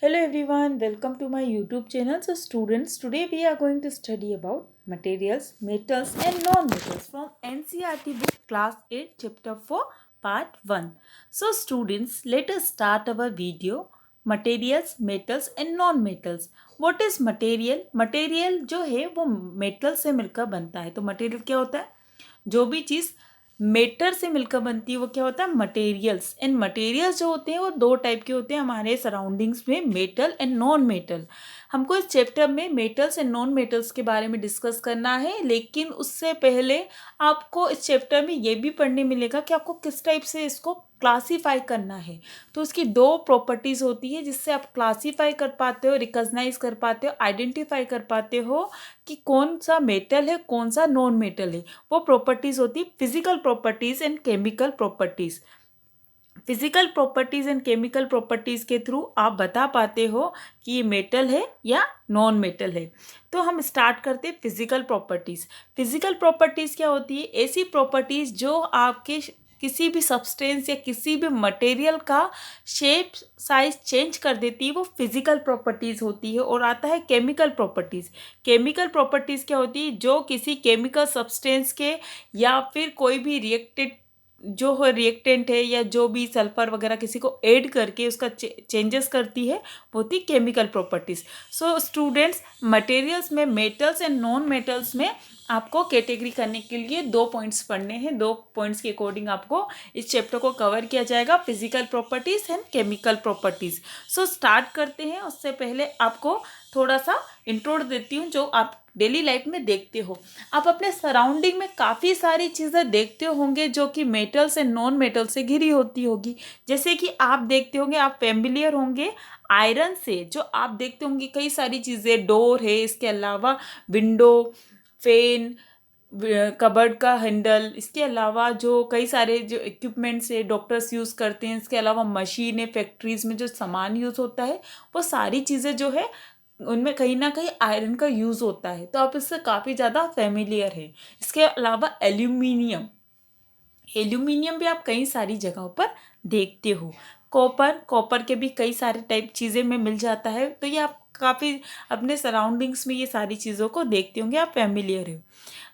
Hello everyone, welcome to my YouTube channel. So students, today we are going to study about materials, metals and non-metals from NCERT book class 8 chapter 4 part 1. So students, let us start our video materials, metals and non-metals. What is material? Material जो है वो metal से मिलकर बनता है. तो material क्या होता है? जो भी चीज़ मेटर से मिलकर बनती है वो क्या होता है? मटेरियल्स. एंड मटेरियल्स जो होते हैं वो दो टाइप के होते हैं हमारे सराउंडिंग्स में, मेटल एंड नॉन मेटल. हमको इस चैप्टर में मेटल्स एंड नॉन मेटल्स के बारे में डिस्कस करना है, लेकिन उससे पहले आपको इस चैप्टर में ये भी पढ़ने मिलेगा कि आपको किस टाइप से इसको क्लासीफाई करना है. तो उसकी दो प्रॉपर्टीज़ होती है जिससे आप क्लासीफाई कर पाते हो, रिकॉग्नाइज कर पाते हो, आइडेंटिफाई कर पाते हो कि कौन सा मेटल है, कौन सा नॉन मेटल है. वो प्रॉपर्टीज़ होती physical properties and chemical properties. Physical properties and chemical properties के थ्रू आप बता पाते हो कि ये मेटल है या नॉन मेटल है. तो हम स्टार्ट करते हैं फिजिकल प्रॉपर्टीज़. फिजिकल प्रॉपर्टीज़ क्या होती है? ऐसी प्रॉपर्टीज़ जो आपके किसी भी सब्सटेंस या किसी भी मटेरियल का शेप साइज चेंज कर देती है, वो फिजिकल प्रॉपर्टीज़ होती है. और आता है केमिकल प्रॉपर्टीज़. केमिकल प्रॉपर्टीज़ क्या होती है? जो किसी केमिकल सब्सटेंस के या फिर कोई भी रिएक्टेड जो हो रिएक्टेंट है या जो भी सल्फर वगैरह किसी को ऐड करके उसका चेंजेस करती है, वो होती chemical properties. So students, materials में मेटल्स एंड नॉन मेटल्स में आपको कैटेगरी करने के लिए 2 पॉइंट्स पढ़ने हैं. 2 पॉइंट्स के अकॉर्डिंग आपको इस चैप्टर को कवर किया जाएगा, physical properties and chemical properties. So start करते हैं. उससे पहले आपको थोड़ा सा इंट्रो देती हूँ जो आप डेली लाइफ में देखते हो. आप अपने सराउंडिंग में काफ़ी सारी चीज़ें देखते होंगे जो कि मेटल्स एंड नॉन मेटल से घिरी होती होगी. जैसे कि आप देखते होंगे, आप फेमिलियर होंगे आयरन से. जो आप देखते होंगे कई सारी चीज़ें, डोर है, इसके अलावा विंडो, फैन, कबर्ड का हैंडल, इसके अलावा जो कई सारे जो इक्विपमेंट्स है डॉक्टर्स यूज़ करते हैं, इसके अलावा मशीन है, फैक्ट्रीज़ में जो सामान यूज़ होता है, वो सारी चीज़ें जो है उनमें कहीं ना कहीं आयरन का यूज़ होता है. तो आप इससे काफ़ी ज़्यादा फेमिलियर है. इसके अलावा एल्यूमिनियम, एल्यूमिनियम भी आप कई सारी जगहों पर देखते हो. कॉपर, कॉपर के भी कई सारे टाइप चीज़ें में मिल जाता है. तो ये आप काफ़ी अपने सराउंडिंग्स में ये सारी चीज़ों को देखते होंगे, आप फेमिलियर हो.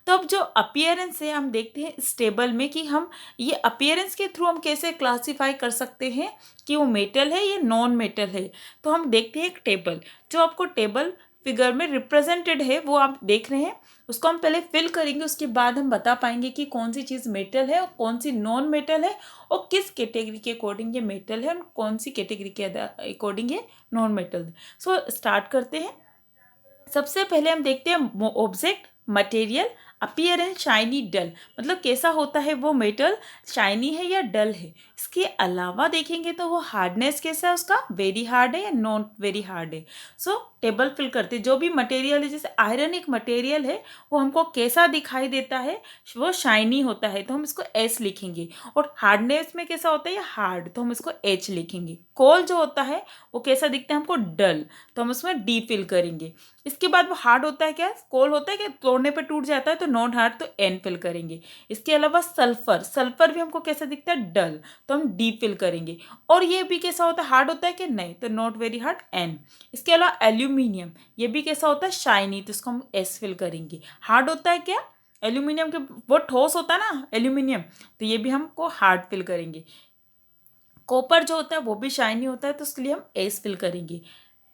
तो अब जो अपीयरेंस है हम देखते हैं इस टेबल में कि हम ये अपीयरेंस के थ्रू हम कैसे क्लासीफाई कर सकते हैं कि वो मेटल है या नॉन मेटल है. तो हम देखते हैं एक टेबल, जो आपको टेबल फिगर में रिप्रेजेंटेड है वो आप देख रहे हैं. उसको हम पहले फिल करेंगे, उसके बाद हम बता पाएंगे कि कौन सी चीज़ मेटल है और कौन सी नॉन मेटल है, और किस कैटेगरी के अकॉर्डिंग ये मेटल है और कौन सी कैटेगरी के अकॉर्डिंग ये नॉन मेटल है. सो स्टार्ट करते हैं. सबसे पहले हम देखते हैं ऑब्जेक्ट, मटेरियल, अपीयरेंस, शाइनी, डल. मतलब कैसा होता है वो मेटल, शाइनी है या डल है. इसके अलावा देखेंगे तो वो हार्डनेस कैसा है उसका, वेरी हार्ड है या नॉट वेरी हार्ड है. सो टेबल फिल करते जो भी मटेरियल है, जैसे आयरन एक मटेरियल है, वो हमको कैसा दिखाई देता है, वो शाइनी होता है तो हम इसको एस लिखेंगे. और हार्डनेस में कैसा होता है या हार्ड, तो हम इसको एच लिखेंगे. कोल जो होता है वो कैसा दिखता है हमको, डल, तो हम उसमें डी फिल करेंगे. इसके बाद वो हार्ड होता है क्या, कोल होता है क्या, तोड़ने पे टूट जाता है, तो नॉन हार्ड, तो एन फिल करेंगे. इसके अलावा सल्फर, सल्फर भी हमको कैसा दिखता है, डल, तो हम डी फिल करेंगे. और ये भी कैसा होता है, हार्ड होता है कि नहीं, तो नॉट वेरी हार्ड, एन. इसके अलावा एल्यूमिनियम, ये भी कैसा होता है, शाइनी, तो इसको हम एस फिल करेंगे. हार्ड होता है क्या एल्यूमिनियम के, वो ठोस होता है ना एल्यूमिनियम, तो ये भी हमको हार्ड फिल करेंगे. कॉपर जो होता है वो भी शाइनी होता है, तो उसके लिए हम एस फिल करेंगे.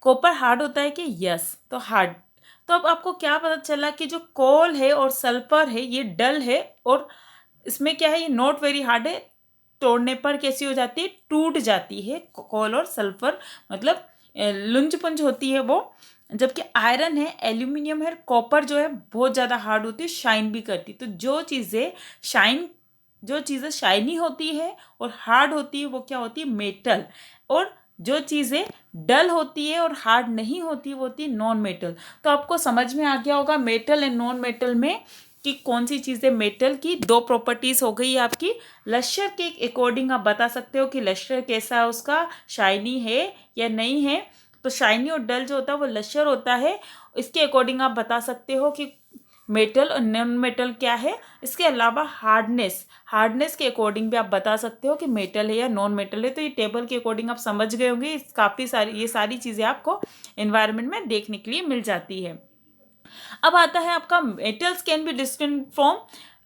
कॉपर हार्ड होता है कि यस, तो हार्ड. तो अब आपको क्या पता चला कि जो कोल है और सल्फर है ये डल है, और इसमें क्या है, ये नॉट वेरी हार्ड है, तोड़ने पर कैसी हो जाती है, टूट जाती है कोल और सल्फर, मतलब लुंज पुंज होती है वो. जबकि आयरन है, एल्यूमिनियम है, कॉपर जो है बहुत ज़्यादा हार्ड होती है, शाइन भी करती. तो जो चीज़ें शाइनी होती है और हार्ड होती है वो क्या होती है, मेटल. और जो चीज़ें डल होती है और हार्ड नहीं होती वो होती है नॉन मेटल. तो आपको समझ में आ गया होगा मेटल एंड नॉन मेटल में कि कौन सी चीज़ें. मेटल की दो प्रॉपर्टीज़ हो गई आपकी. लश्कर के अकॉर्डिंग आप बता सकते हो कि लश्कर कैसा है, उसका शाइनी है या नहीं है. तो शाइनी और डल जो होता है वो लश्कर होता है. इसके अकॉर्डिंग आप बता सकते हो कि मेटल और नॉन मेटल क्या है। इसके अलावा हार्डनेस के अकॉर्डिंग भी आप बता सकते हो कि मेटल है या नॉन मेटल है। तो ये टेबल के अकॉर्डिंग आप समझ गए होंगे। काफ़ी सारी ये सारी चीज़ें आपको एनवायरनमेंट में देखने के लिए मिल जाती है। अब आता है आपका metals can be distinct from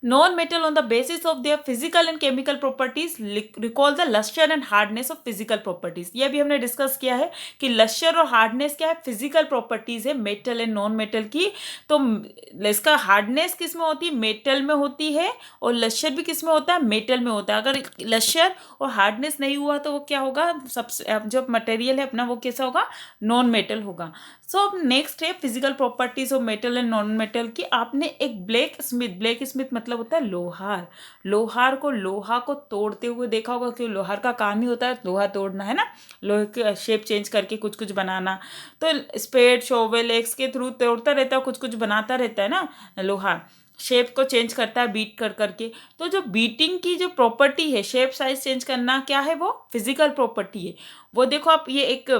non metal on the basis of their physical and chemical properties. Recall the lustre and hardness of physical properties. ये भी हमने डिस्कस किया है कि लस्टर और हार्डनेस क्या है, फिजिकल प्रॉपर्टीज है मेटल एंड नॉन मेटल की। तो इसका हार्डनेस किस में होती है, मेटल में होती है, और लस्टर भी किस में होता है, मेटल में होता है। अगर लस्टर और हार्डनेस नहीं हुआ तो वो क्या होगा, सबसे जो मटेरियल है अपना वो कैसा होगा, नॉन मेटल होगा। सो अब नेक्स्ट है physical properties of metal and non metal की। आपने एक ब्लैक स्मिथ मतलब होता है लोहार लोहा को तोड़ते हुए देखा होगा, क्योंकि लोहार का काम ही होता है लोहा तोड़ना, है ना, लोहे की शेप चेंज करके कुछ कुछ बनाना। तो स्पेड शोवेल एक्स के थ्रू तोड़ता रहता है, कुछ कुछ बनाता रहता है ना लोहार, शेप को चेंज करता है बीट कर करके। तो जो बीटिंग की जो प्रॉपर्टी है, शेप साइज चेंज करना, क्या है वो फिजिकल प्रॉपर्टी है। वो देखो आप, ये एक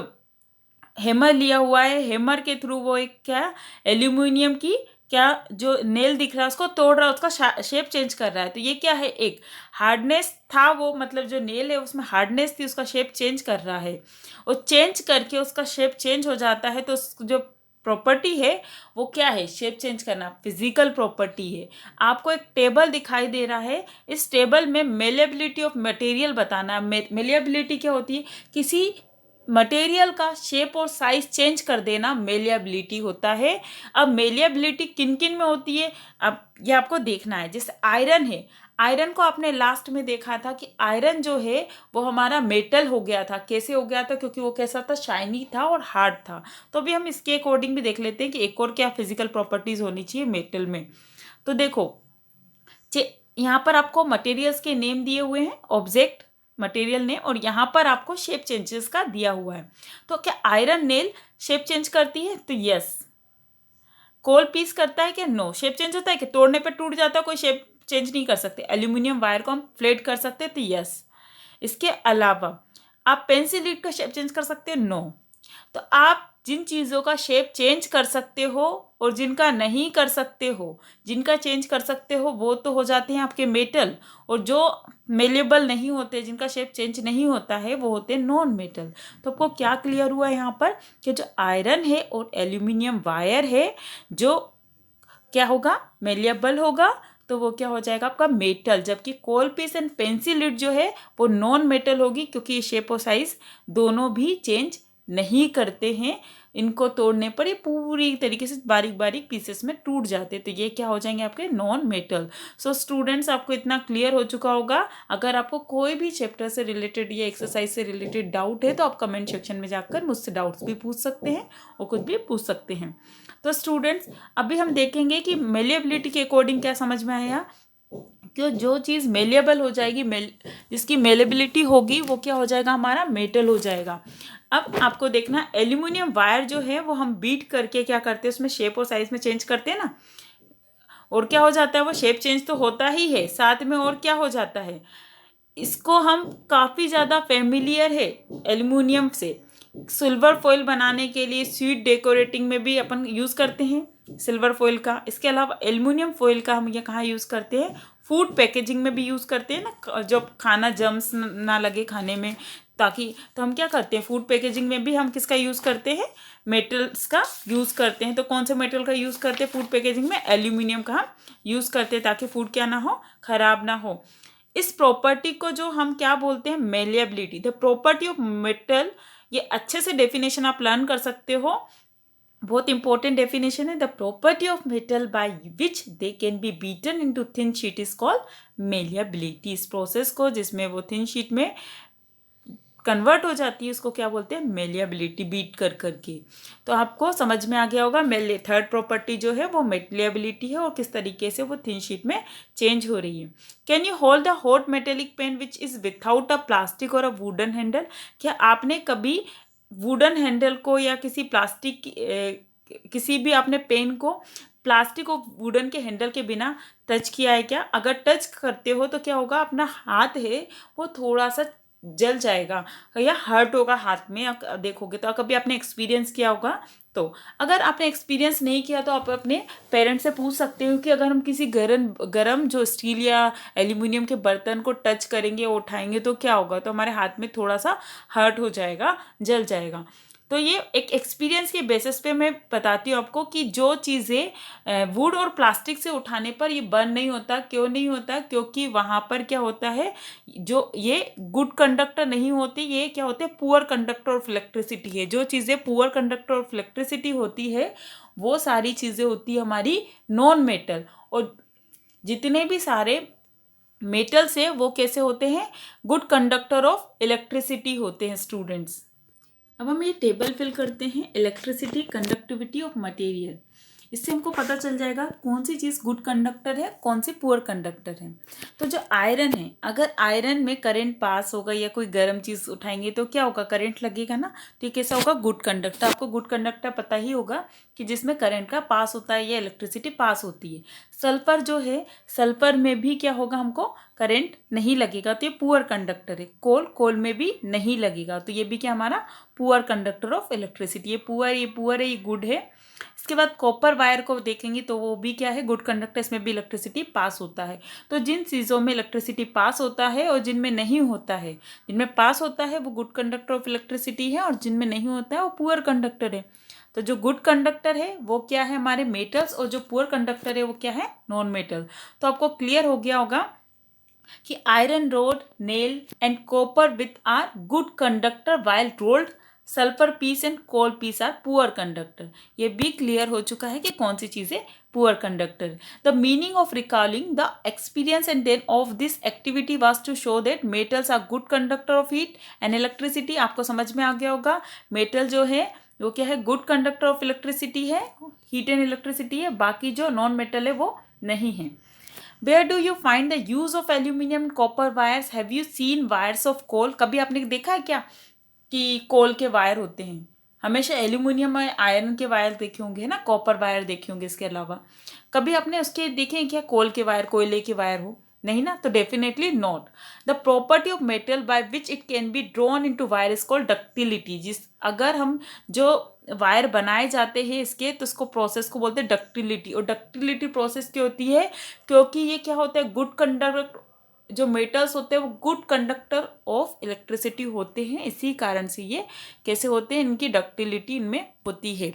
हैमर लिया हुआ है, हैमर के थ्रू वो एक क्या एल्यूमिनियम की क्या जो नेल दिख रहा है उसको तोड़ रहा है, उसका शेप चेंज कर रहा है। तो ये क्या है, एक हार्डनेस था वो, मतलब जो नेल है उसमें हार्डनेस थी, उसका शेप चेंज कर रहा है, और चेंज करके उसका शेप चेंज हो जाता है। तो जो प्रॉपर्टी है वो क्या है, शेप चेंज करना, फिजिकल प्रॉपर्टी है। आपको एक टेबल दिखाई दे रहा है, इस टेबल में मेलेबिलिटी ऑफ मटेरियल बताना। मेलेबिलिटी क्या होती है, किसी मटेरियल का शेप और साइज चेंज कर देना मेलिएबिलिटी होता है। अब मेलिएबिलिटी किन किन में होती है, अब ये आपको देखना है। जैसे आयरन है, आयरन को आपने लास्ट में देखा था कि आयरन जो है वो हमारा मेटल हो गया था। कैसे हो गया था, क्योंकि वो कैसा था, शाइनी था और हार्ड था। तो अभी हम इसके अकॉर्डिंग भी देख लेते हैं कि एक और क्या फिजिकल प्रॉपर्टीज होनी चाहिए मेटल में। तो देखो यहाँ पर आपको मटेरियल्स के नेम दिए हुए हैं, ऑब्जेक्ट मटेरियल नेम, और यहाँ पर आपको शेप चेंजेस का दिया हुआ है। तो क्या आयरन नेल शेप चेंज करती है, तो यस। कोल पीस करता है क्या, नो। शेप चेंज होता है कि तोड़ने पर टूट जाता है, कोई शेप चेंज नहीं कर सकते। एल्यूमिनियम वायर को हम फ्लेट कर सकते हैं, तो यस। इसके अलावा आप पेंसिल लीड का शेप चेंज कर सकते हैं, नो। तो आप जिन चीज़ों का शेप चेंज कर सकते हो और जिनका नहीं कर सकते हो, जिनका चेंज कर सकते हो वो तो हो जाते हैं आपके मेटल, और जो मेलेबल नहीं होते, जिनका शेप चेंज नहीं होता है, वो होते हैं नॉन मेटल। तो आपको क्या क्लियर हुआ यहाँ पर कि जो आयरन है और एल्यूमिनियम वायर है, जो क्या होगा, मेलेबल होगा, तो वो क्या हो जाएगा आपका मेटल। जबकि कोल पीस एंड पेंसिल लीड जो है वो नॉन मेटल होगी, क्योंकि ये शेप और साइज दोनों भी चेंज नहीं करते हैं। इनको तोड़ने पर ये पूरी तरीके से बारीक बारीक पीसेस में टूट जाते हैं। तो ये क्या हो जाएंगे आपके नॉन मेटल। सो स्टूडेंट्स, आपको इतना क्लियर हो चुका होगा। अगर आपको कोई भी चैप्टर से रिलेटेड या एक्सरसाइज से रिलेटेड डाउट है तो आप कमेंट सेक्शन में जाकर मुझसे डाउट्स भी पूछ सकते हैं और कुछ भी पूछ सकते हैं। तो स्टूडेंट्स, अभी हम देखेंगे कि मेलिएबिलिटी के अकॉर्डिंग क्या समझ में आया, कि जो चीज़ मेलिएबल हो जाएगी, जिसकी मेलेबिलिटी होगी, वो क्या हो जाएगा, हमारा मेटल हो जाएगा। अब आपको देखना, एल्यूमिनियम वायर जो है वो हम बीट करके क्या करते हैं, उसमें शेप और साइज में चेंज करते हैं ना, और क्या हो जाता है, वो शेप चेंज तो होता ही है, साथ में और क्या हो जाता है, इसको हम काफ़ी ज़्यादा फेमिलियर है एल्यूमिनियम से। सिल्वर फॉइल बनाने के लिए, स्वीट डेकोरेटिंग में भी अपन यूज़ करते हैं सिल्वर फॉइल का। इसके अलावा एल्यूमिनियम फॉइल का हम ये कहाँ यूज़ करते हैं, फूड पैकेजिंग में भी यूज़ करते हैं ना, जब खाना जम्स ना लगे खाने में, ताकि, तो हम क्या करते हैं, फूड पैकेजिंग में भी हम किसका यूज़ करते हैं, मेटल्स का यूज़ करते हैं। तो कौन से मेटल का यूज़ करते हैं फूड पैकेजिंग में, एल्यूमिनियम का हम यूज़ करते हैं, ताकि फूड क्या ना हो, खराब ना हो। इस प्रॉपर्टी को जो हम क्या बोलते हैं, malleability, the property of metal. ये अच्छे से डेफिनेशन आप लर्न कर सकते हो, बहुत इंपॉर्टेंट डेफिनेशन है। The property of metal by which they can be beaten into thin sheet is called malleability. इस प्रोसेस को जिसमें वो थिन शीट में कन्वर्ट हो जाती है, उसको क्या बोलते हैं, मेलिएबिलिटी, बीट कर करके। तो आपको समझ में आ गया होगा, थर्ड प्रॉपर्टी जो है वो मेलिएबिलिटी है, और किस तरीके से वो थिन शीट में चेंज हो रही है। Can you hold the hot metallic pen which is without a plastic और अ वुडन हैंडल। क्या आपने कभी वुडन हैंडल को या किसी प्लास्टिक किसी भी आपने पेन को प्लास्टिक और वुडन के हैंडल के बिना टच किया है क्या। अगर टच करते हो तो क्या होगा, अपना हाथ है वो थोड़ा सा जल जाएगा या हर्ट होगा हाथ में, देखोगे तो कभी आपने एक्सपीरियंस किया होगा। तो अगर आपने एक्सपीरियंस नहीं किया तो आप अपने पेरेंट्स से पूछ सकते हो कि अगर हम किसी गरम गरम जो स्टील या एल्यूमिनियम के बर्तन को टच करेंगे, उठाएंगे तो क्या होगा, तो हमारे हाथ में थोड़ा सा हर्ट हो जाएगा, जल जाएगा। तो ये एक एक्सपीरियंस के बेसिस पे मैं बताती हूँ आपको कि जो चीज़ें वुड और प्लास्टिक से उठाने पर ये बर्न नहीं होता, क्यों नहीं होता, क्योंकि वहाँ पर क्या होता है, जो ये गुड कंडक्टर नहीं होती, ये क्या होते हैं, पुअर कंडक्टर ऑफ इलेक्ट्रिसिटी है। जो चीज़ें पुअर कंडक्टर ऑफ इलेक्ट्रिसिटी होती है वो सारी चीज़ें होती है हमारी नॉन मेटल, और जितने भी सारे मेटल्स है वो कैसे होते हैं, गुड कंडक्टर ऑफ इलेक्ट्रिसिटी होते हैं स्टूडेंट्स। अब हम ये टेबल फिल करते हैं, इलेक्ट्रिसिटी कंडक्टिविटी ऑफ मटेरियल। इससे हमको पता चल जाएगा कौन सी चीज़ गुड कंडक्टर है, कौन सी पुअर कंडक्टर है। तो जो आयरन है, अगर आयरन में करंट पास होगा या कोई गर्म चीज़ उठाएंगे तो क्या होगा, करंट लगेगा ना, तो ये कैसा होगा, गुड कंडक्टर। आपको गुड कंडक्टर पता ही होगा कि जिसमें करंट का पास होता है या इलेक्ट्रिसिटी पास होती है। सल्फर जो है, सल्फर में भी क्या होगा, हमको करंट नहीं लगेगा, तो ये पुअर कंडक्टर है। कोल में भी नहीं लगेगा, तो ये भी क्या हमारा पुअर कंडक्टर ऑफ इलेक्ट्रिसिटी। ये पुअर है, ये गुड है। इसके बाद कॉपर वायर को देखेंगे तो वो भी क्या है, गुड कंडक्टर, इसमें भी इलेक्ट्रिसिटी पास होता है। तो जिन चीज़ों में इलेक्ट्रिसिटी पास होता है और जिनमें नहीं होता है, जिनमें पास होता है वो गुड कंडक्टर ऑफ इलेक्ट्रिसिटी है, और जिनमें नहीं होता है वो पुअर कंडक्टर है। तो जो गुड कंडक्टर है वो क्या है, हमारे मेटल्स, और जो पुअर कंडक्टर है वो क्या है, नॉन मेटल। तो आपको क्लियर हो गया होगा कि iron rod, nail and copper with are good conductor while rolled, sulphur piece and coal piece are poor conductor. ये भी क्लियर हो चुका है कि कौन सी चीज़ें poor conductor. The meaning of recalling the experience and then of this activity was to show that metals are good conductor of heat and electricity. आपको समझ में आ गया होगा, मेटल जो है वो क्या है, गुड कंडक्टर ऑफ इलेक्ट्रिसिटी है, हीट एंड इलेक्ट्रिसिटी है, बाकी जो नॉन मेटल है वो नहीं है। Where do you find the use of aluminum and copper wires? Have you seen wires of coal? कभी आपने देखा है क्या कि कोल के वायर होते हैं? हमेशा एल्यूमिनियम और आयरन के वायर देखे होंगे, है ना, कॉपर वायर देखे होंगे। इसके अलावा कभी आपने उसके देखे हैं क्या, कोल के वायर, कोयले के वायर हो, नहीं ना, तो definitely not. The property of metal by which it can be drawn into wire is called ductility. जिस अगर हम जो वायर बनाए जाते हैं इसके, तो उसको प्रोसेस को बोलते हैं डक्टिलिटी। और डक्टिलिटी प्रोसेस क्या होती है, क्योंकि ये क्या होता है, गुड कंडक्टर, जो मेटल्स होते हैं वो गुड कंडक्टर ऑफ इलेक्ट्रिसिटी होते हैं, इसी कारण से ये कैसे होते हैं, इनकी डक्टिलिटी इनमें होती है।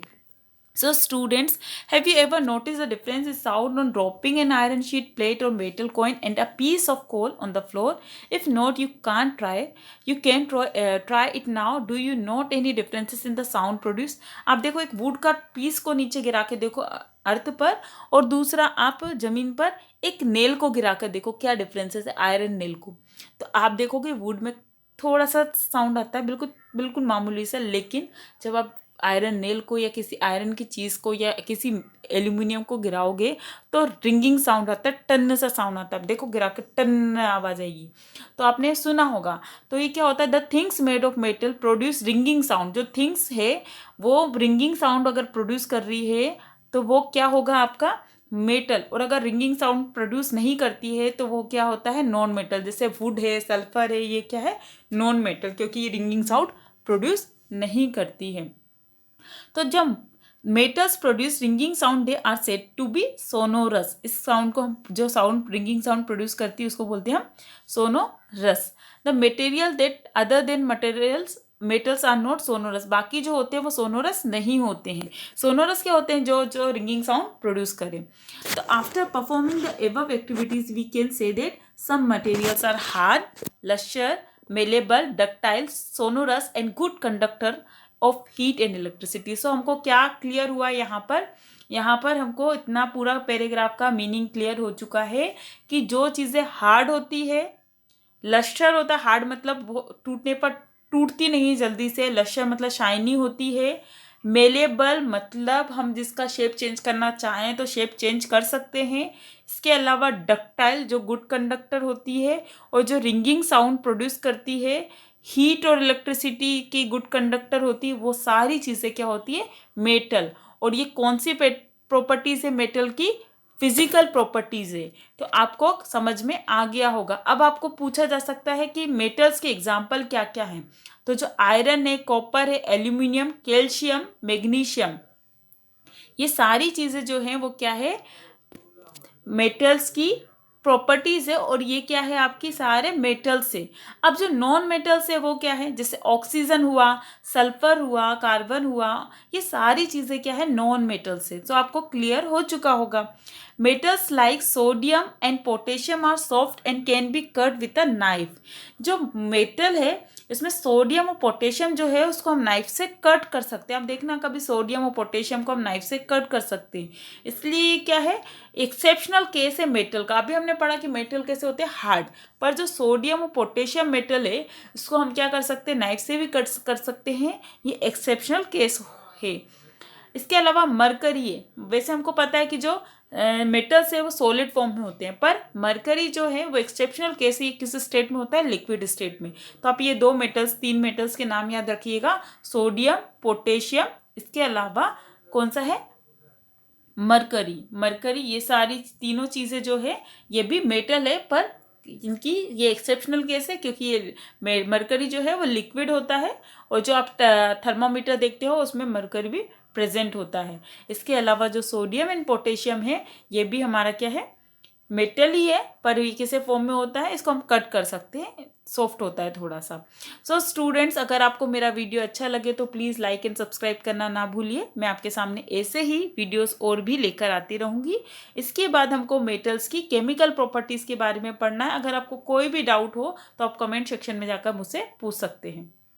So students, have you ever noticed the difference in sound on dropping an iron sheet plate or metal coin and a piece of coal on the floor? If not, you can't try. You can try it now. Do you note any differences in the sound produced? आप देखो, एक would का piece को नीचे गिरा के देखो अर्थ पर, और दूसरा आप जमीन पर एक नेल को गिरा कर देखो, क्या डिफरेंसेस है आयरन नेल को। तो आप देखोगे वुड में थोड़ा सा साउंड आता है, बिल्कुल बिल्कुल मामूली सा, लेकिन जब आप आयरन नेल को या किसी आयरन की चीज़ को या किसी एल्यूमिनियम को गिराओगे तो रिंगिंग साउंड आता है, टन सा साउंड आता है। देखो गिरा के टन आवाज आएगी, तो आपने सुना होगा। तो ये क्या होता है, the things made of metal produce ringing sound. जो थिंग्स है वो रिंगिंग साउंड अगर प्रोड्यूस कर रही है तो वो क्या होगा, आपका मेटल। और अगर रिंगिंग साउंड प्रोड्यूस नहीं करती है तो वो क्या होता है, नॉन मेटल। जैसे वुड है, सल्फर है, ये क्या है, नॉन मेटल, क्योंकि ये रिंगिंग साउंड प्रोड्यूस नहीं करती है। तो जब metals produce ringing sound, they are said to be sonorous. इस साउंड को हम, जो साउंड रिंगिंग साउंड प्रोड्यूस करती है उसको बोलते हैं हम sonorous. The material that other than materials metals are not sonorous. बाकी जो होते हैं वो सोनोरस नहीं होते हैं। सोनोरस क्या होते हैं, जो जो रिंगिंग साउंड प्रोड्यूस करें। तो after performing the above activities we can say that some materials are hard, lustre, malleable, ductile, sonorous and good conductor of heat and electricity. So हमको क्या क्लियर हुआ यहाँ पर हमको इतना पूरा पैराग्राफ का मीनिंग क्लियर हो चुका है कि जो चीज़ें हार्ड होती है, लश्यर होता है, हार्ड मतलब वो टूटने पर टूटती नहीं जल्दी से, लश्यर मतलब शाइनी होती है, मेलेबल मतलब हम जिसका शेप चेंज करना चाहें तो शेप चेंज कर सकते हैं। इसके अलावा डक्टाइल जो गुड कंडक्टर होती है, और जो रिंगिंग साउंड प्रोड्यूस करती है, हीट और इलेक्ट्रिसिटी की गुड कंडक्टर होती है। वो सारी चीज़ें क्या होती है, मेटल। और ये कौन सी प्रॉपर्टीज है मेटल की, फिजिकल प्रॉपर्टीज़ है। तो आपको समझ में आ गया होगा। अब आपको पूछा जा सकता है कि मेटल्स के एग्जाम्पल क्या क्या हैं। तो जो आयरन है, कॉपर है, एल्यूमिनियम, कैल्शियम, मैग्नीशियम, ये सारी चीज़ें जो हैं वो क्या है, मेटल्स की प्रॉपर्टीज है। और ये क्या है, आपकी सारे मेटल्स है। अब जो नॉन मेटल्स है वो क्या है, जैसे ऑक्सीजन हुआ, सल्फर हुआ, कार्बन हुआ, ये सारी चीज़ें क्या है, नॉन मेटल्स है। तो आपको क्लियर हो चुका होगा। Metals like sodium and potassium are soft and can be cut with a knife. जो मेटल है इसमें सोडियम और पोटेशियम जो है उसको हम नाइफ से कट कर सकते हैं। आप देखना कभी सोडियम और पोटेशियम को हम नाइफ से कट कर सकते हैं। इसलिए क्या है, एक्सेप्शनल केस है मेटल का। अभी हमने पढ़ा कि मेटल कैसे होते हैं, हार्ड। पर जो सोडियम और पोटेशियम मेटल है उसको हम क्या कर सकते हैं, नाइफ से भी कट कर सकते हैं। ये एक्सेप्शनल केस है। इसके अलावा मरकरी है। वैसे हमको पता है कि जो मेटल्स है वो सॉलिड फॉर्म में होते हैं, पर मरकरी जो है वो एक्सेप्शनल केस है, किस स्टेट में होता है, लिक्विड स्टेट में। तो आप ये 2 मेटल्स 3 मेटल्स के नाम याद रखिएगा, सोडियम, पोटेशियम, इसके अलावा कौन सा है, मरकरी। मरकरी, ये सारी तीनों चीज़ें जो है ये भी मेटल है, पर इनकी ये एक्सेप्शनल केस है क्योंकि ये मरकरी जो है वो लिक्विड होता है। और जो आप थर्मामीटर देखते हो उसमें मरकरी भी प्रेजेंट होता है। इसके अलावा जो सोडियम एंड पोटेशियम है ये भी हमारा क्या है, मेटल ही है, पर ये किसी फॉर्म में होता है, इसको हम कट कर सकते हैं, सॉफ्ट होता है थोड़ा सा। सो स्टूडेंट्स, अगर आपको मेरा वीडियो अच्छा लगे तो प्लीज़ लाइक एंड सब्सक्राइब करना ना भूलिए। मैं आपके सामने ऐसे ही वीडियोस और भी लेकर आती रहूँगी। इसके बाद हमको मेटल्स की केमिकल प्रॉपर्टीज़ के बारे में पढ़ना है। अगर आपको कोई भी डाउट हो तो आप कमेंट सेक्शन में जाकर मुझसे पूछ सकते हैं।